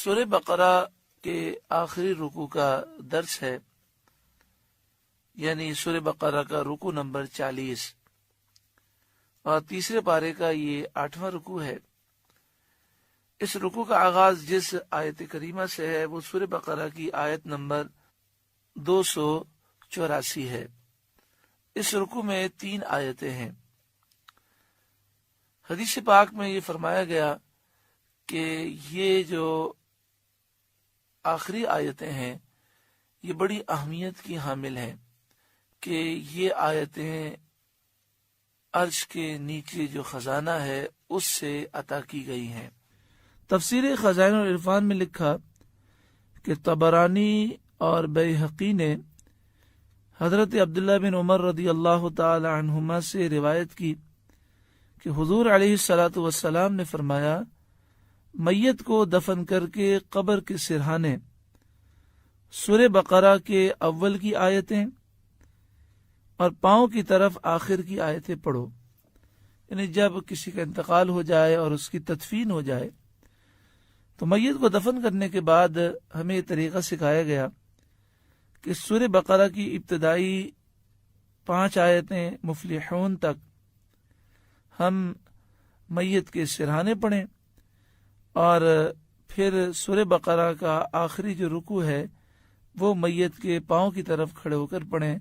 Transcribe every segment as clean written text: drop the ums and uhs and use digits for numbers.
سورہ بقرہ کے آخری رکوع کا درس ہے، یعنی سورہ بقرہ کا رکوع نمبر 40 اور تیسرے پارے کا یہ 8واں رکوع ہے۔ اس رکوع کا آغاز جس آیت کریمہ سے ہے وہ سورہ بقرہ کی آیت نمبر 284 ہے۔ اس رکوع میں 3 آیتیں ہیں۔ حدیث پاک میں یہ فرمایا گیا کہ یہ جو آخری آیتیں ہیں یہ بڑی اہمیت کی حامل ہیں کہ یہ آیتیں عرش کے نیچے جو خزانہ ہے اس سے عطا کی گئی ہیں۔ تفسیر خزائن العرفان میں لکھا کہ طبرانی اور بیہقی نے حضرت عبداللہ بن عمر رضی اللہ تعالی عنہما سے روایت کی کہ حضور علیہ الصلاۃ والسلام نے فرمایا، میت کو دفن کر کے قبر کے سرہانے سورہ بقرہ کے اول کی آیتیں اور پاؤں کی طرف آخر کی آیتیں پڑھو۔ یعنی جب کسی کا انتقال ہو جائے اور اس کی تدفین ہو جائے تو میت کو دفن کرنے کے بعد ہمیں یہ طریقہ سکھایا گیا کہ سورہ بقرہ کی ابتدائی 5 آیتیں مفلحون تک ہم میت کے سرہانے پڑھیں اور پھر سورہ بقرہ کا آخری جو رکوع ہے وہ میت کے پاؤں کی طرف کھڑے ہو کر پڑھیں۔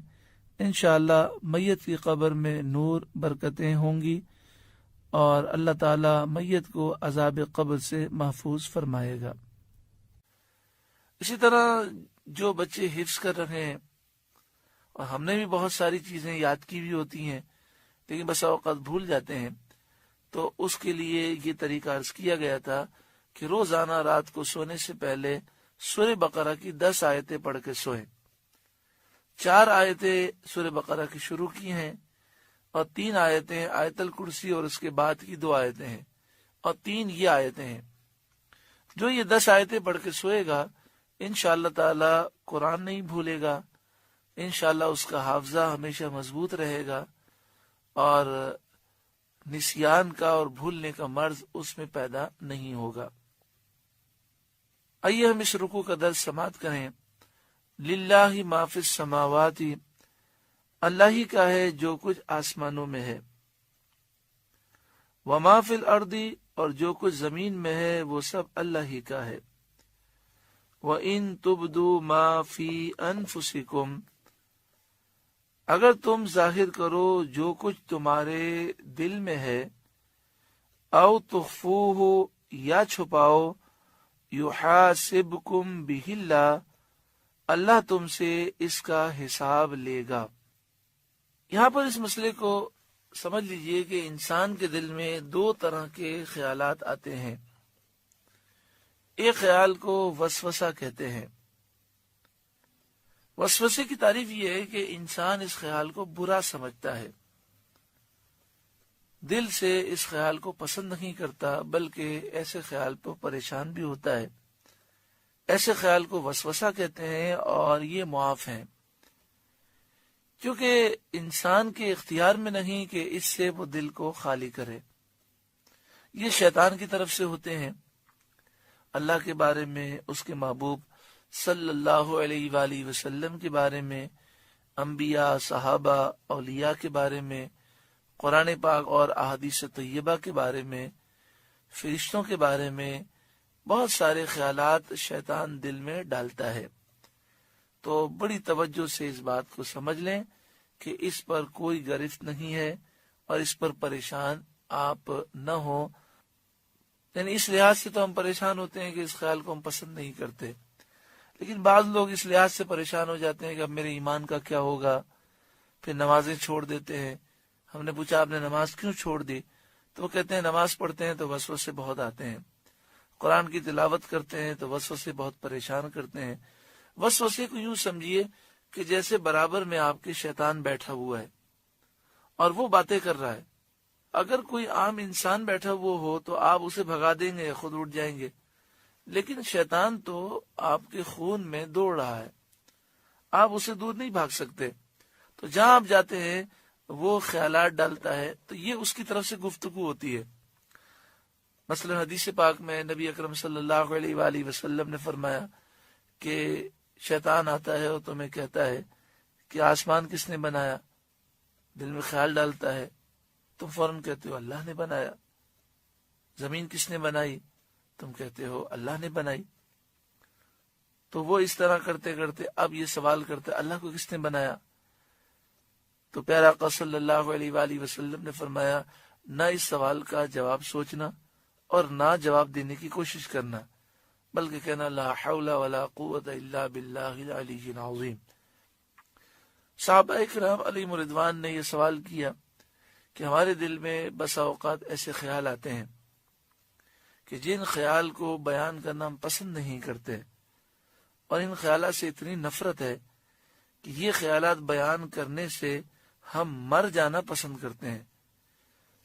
انشاءاللہ میت کی قبر میں نور برکتیں ہوں گی اور اللہ تعالی میت کو عذاب قبر سے محفوظ فرمائے گا۔ اسی طرح جو بچے حفظ کر رہے ہیں، اور ہم نے بھی بہت ساری چیزیں یاد کی بھی ہوتی ہیں لیکن بس اوقات بھول جاتے ہیں، تو اس کے لیے یہ طریقہ عرض کیا گیا تھا کہ روزانہ رات کو سونے سے پہلے سورہ بقرہ کی 10 آیتیں پڑھ کے سوئیں۔ 4 آیتیں سورہ بقرہ کی شروع کی ہیں اور 3 آیتیں آیت الکرسی اور اس کے بعد کی 2 آیتیں ہیں اور 3 یہ آیتیں ہیں۔ جو یہ 10 آیتیں پڑھ کے سوئے گا انشاءاللہ تعالی قرآن نہیں بھولے گا، انشاءاللہ اس کا حافظہ ہمیشہ مضبوط رہے گا اور نسیان کا اور بھولنے کا مرض اس میں پیدا نہیں ہوگا۔ آئیے ہم اس رکوع کا درس سماعت کریں۔ للہ ما فی السماوات، اللہ ہی کا ہے جو کچھ آسمانوں میں ہے، وما فی الارض، اور جو کچھ زمین میں ہے وہ سب اللہ ہی کا ہے، وَإِن تُبْدُوا مَا فِي أَنفُسِكُمْ، اگر تم ظاہر کرو جو کچھ تمہارے دل میں ہے، او تخفوہ، یا چھپاؤ، یحاسبکم بہ اللہ، اللہ تم سے اس کا حساب لے گا۔ یہاں پر اس مسئلے کو سمجھ لیجئے کہ انسان کے دل میں 2 طرح کے خیالات آتے ہیں۔ ایک خیال کو وسوسہ کہتے ہیں۔ وسوسے کی تعریف یہ ہے کہ انسان اس خیال کو برا سمجھتا ہے، دل سے اس خیال کو پسند نہیں کرتا، بلکہ ایسے خیال پر پریشان بھی ہوتا ہے۔ ایسے خیال کو وسوسہ کہتے ہیں اور یہ معاف ہیں، کیونکہ انسان کے اختیار میں نہیں کہ اس سے وہ دل کو خالی کرے۔ یہ شیطان کی طرف سے ہوتے ہیں۔ اللہ کے بارے میں، اس کے محبوب صلی اللہ علیہ وآلہ وسلم کے بارے میں، انبیاء، صحابہ، اولیاء کے بارے میں، قرآن پاک اور احادیث طیبہ کے بارے میں، فرشتوں کے بارے میں بہت سارے خیالات شیطان دل میں ڈالتا ہے۔ تو بڑی توجہ سے اس بات کو سمجھ لیں کہ اس پر کوئی گرفت نہیں ہے اور اس پر پریشان آپ نہ ہوں۔ یعنی اس لحاظ سے تو ہم پریشان ہوتے ہیں کہ اس خیال کو ہم پسند نہیں کرتے، لیکن بعض لوگ اس لحاظ سے پریشان ہو جاتے ہیں کہ اب میرے ایمان کا کیا ہوگا، پھر نمازیں چھوڑ دیتے ہیں۔ ہم نے پوچھا آپ نے نماز کیوں چھوڑ دی؟ تو وہ کہتے ہیں نماز پڑھتے ہیں تو وسوسے بہت آتے ہیں، قرآن کی تلاوت کرتے ہیں تو وسوسے بہت پریشان کرتے ہیں۔ وسوسے کو یوں سمجھیے کہ جیسے برابر میں آپ کے شیطان بیٹھا ہوا ہے اور وہ باتیں کر رہا ہے۔ اگر کوئی عام انسان بیٹھا ہوا ہو تو آپ اسے بھگا دیں گے، خود اٹھ جائیں گے، لیکن شیطان تو آپ کے خون میں دوڑ رہا ہے، آپ اسے دور نہیں بھاگ سکتے۔ تو جہاں آپ جاتے ہیں وہ خیالات ڈالتا ہے، تو یہ اس کی طرف سے گفتگو ہوتی ہے۔ مثلا حدیث پاک میں نبی اکرم صلی اللہ علیہ وآلہ وسلم نے فرمایا کہ شیطان آتا ہے اور تمہیں کہتا ہے کہ آسمان کس نے بنایا، دل میں خیال ڈالتا ہے، تم فوراً کہتے ہو اللہ نے بنایا۔ زمین کس نے بنائی، تم کہتے ہو اللہ نے بنائی۔ تو وہ اس طرح کرتے کرتے اب یہ سوال کرتے اللہ کو کس نے بنایا؟ تو پیارا آقا صلی اللہ علیہ وآلہ وسلم نے فرمایا نہ اس سوال کا جواب سوچنا اور نہ جواب دینے کی کوشش کرنا، بلکہ کہنا لا حول ولا قوت الا باللہ العلی العظیم۔ صحابہ اکرام علیہم رضوان نے یہ سوال کیا کہ ہمارے دل میں بسا اوقات ایسے خیال آتے ہیں کہ جن خیال کو بیان کرنا ہم پسند نہیں کرتے، اور ان خیالات سے اتنی نفرت ہے کہ یہ خیالات بیان کرنے سے ہم مر جانا پسند کرتے ہیں۔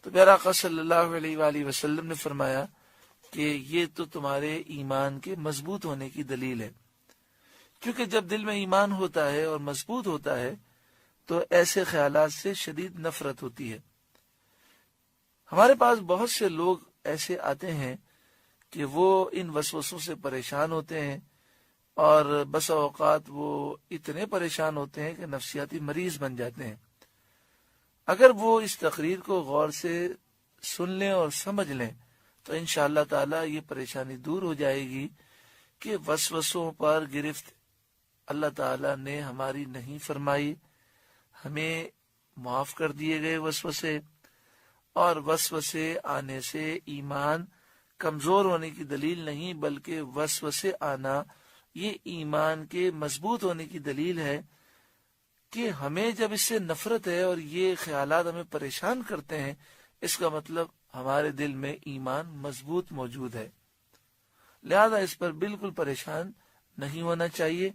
تو پیارا آقا صلی اللہ علیہ وآلہ وسلم نے فرمایا کہ یہ تو تمہارے ایمان کے مضبوط ہونے کی دلیل ہے، کیونکہ جب دل میں ایمان ہوتا ہے اور مضبوط ہوتا ہے تو ایسے خیالات سے شدید نفرت ہوتی ہے۔ ہمارے پاس بہت سے لوگ ایسے آتے ہیں کہ وہ ان وسوسوں سے پریشان ہوتے ہیں، اور بسا اوقات وہ اتنے پریشان ہوتے ہیں کہ نفسیاتی مریض بن جاتے ہیں۔ اگر وہ اس تقریر کو غور سے سن لیں اور سمجھ لیں تو انشاءاللہ تعالی یہ پریشانی دور ہو جائے گی کہ وسوسوں پر گرفت اللہ تعالی نے ہماری نہیں فرمائی، ہمیں معاف کر دیے گئے وسوسے، اور وسوسے آنے سے ایمان کمزور ہونے کی دلیل نہیں، بلکہ وسوسے آنا یہ ایمان کے مضبوط ہونے کی دلیل ہے کہ ہمیں جب اس سے نفرت ہے اور یہ خیالات ہمیں پریشان کرتے ہیں، اس کا مطلب ہمارے دل میں ایمان مضبوط موجود ہے۔ لہذا اس پر بالکل پریشان نہیں ہونا چاہیے،